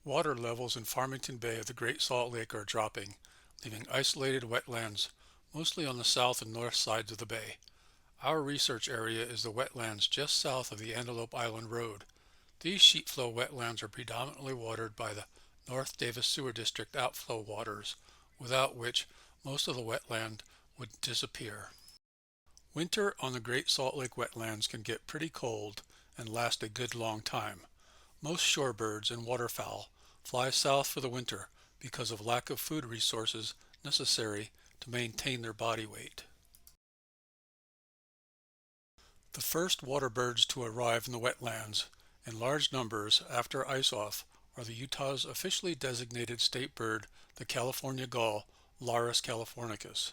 Water levels in Farmington Bay of the Great Salt Lake are dropping, leaving isolated wetlands, mostly on the south and north sides of the bay. Our research area is the wetlands just south of the Antelope Island Road. These sheetflow wetlands are predominantly watered by the North Davis Sewer District outflow waters, without which most of the wetland would disappear. Winter on the Great Salt Lake wetlands can get pretty cold and last a good long time. Most shorebirds and waterfowl fly south for the winter because of lack of food resources necessary to maintain their body weight. The first water birds to arrive in the wetlands in large numbers after ice-off are the Utah's officially designated state bird, the California gull, Larus californicus.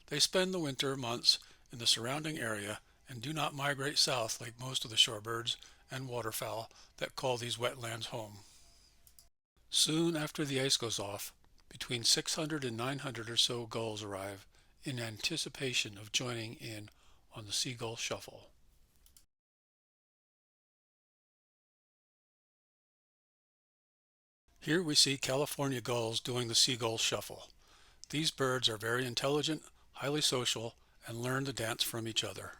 They spend the winter months in the surrounding area and do not migrate south like most of the shorebirds and waterfowl that call these wetlands home. Soon after the ice goes off, between 600 and 900 or so gulls arrive in anticipation of joining in on the Seagull shuffle. Here we see California gulls doing the Seagull shuffle. These birds are very intelligent, highly social, and learn to dance from each other.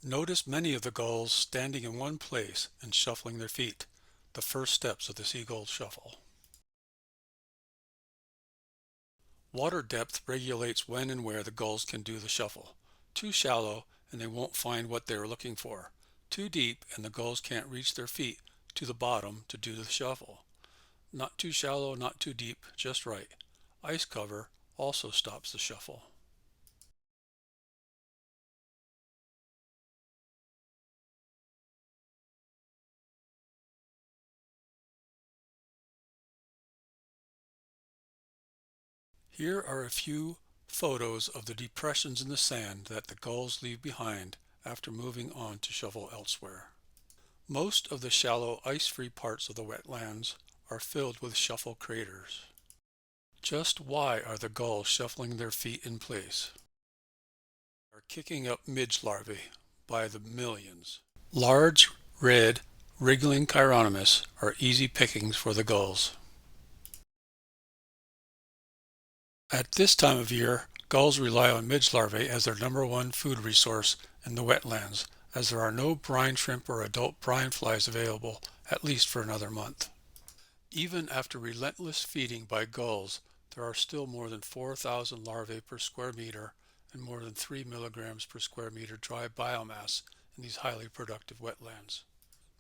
Notice many of the gulls standing in one place and shuffling their feet, the first steps of the Seagull shuffle. Water depth regulates when and where the gulls can do the shuffle. Too shallow and they won't find what they are looking for. Too deep and the gulls can't reach their feet to the bottom to do the shuffle. Not too shallow, not too deep, just right. Ice cover also stops the shuffle. Here are a few photos of the depressions in the sand that the gulls leave behind after moving on to shuffle elsewhere. Most of the shallow ice-free parts of the wetlands are filled with shuffle craters. Just why are the gulls shuffling their feet in place? They are kicking up midge larvae by the millions. Large, red, wriggling chironomids are easy pickings for the gulls. At this time of year, gulls rely on midge larvae as their #1 food resource in the wetlands, as there are no brine shrimp or adult brine flies available at least for another month. Even after relentless feeding by gulls, there are still more than 4,000 larvae per square meter and more than 3 milligrams per square meter dry biomass in these highly productive wetlands.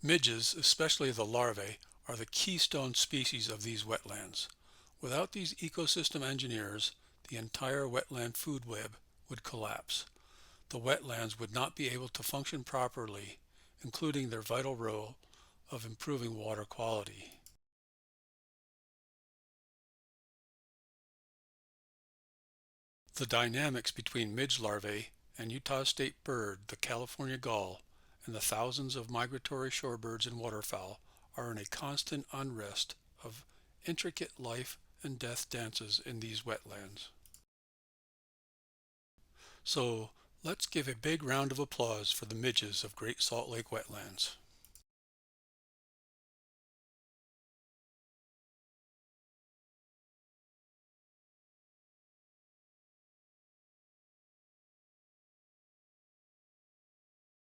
Midges, especially the larvae, are the keystone species of these wetlands. Without these ecosystem engineers, the entire wetland food web would collapse. The wetlands would not be able to function properly, including their vital role of improving water quality. The dynamics between midge larvae and Utah state bird, the California gull, and the thousands of migratory shorebirds and waterfowl are in a constant unrest of intricate life and death dances in these wetlands. So let's give a big round of applause for the midges of Great Salt Lake wetlands.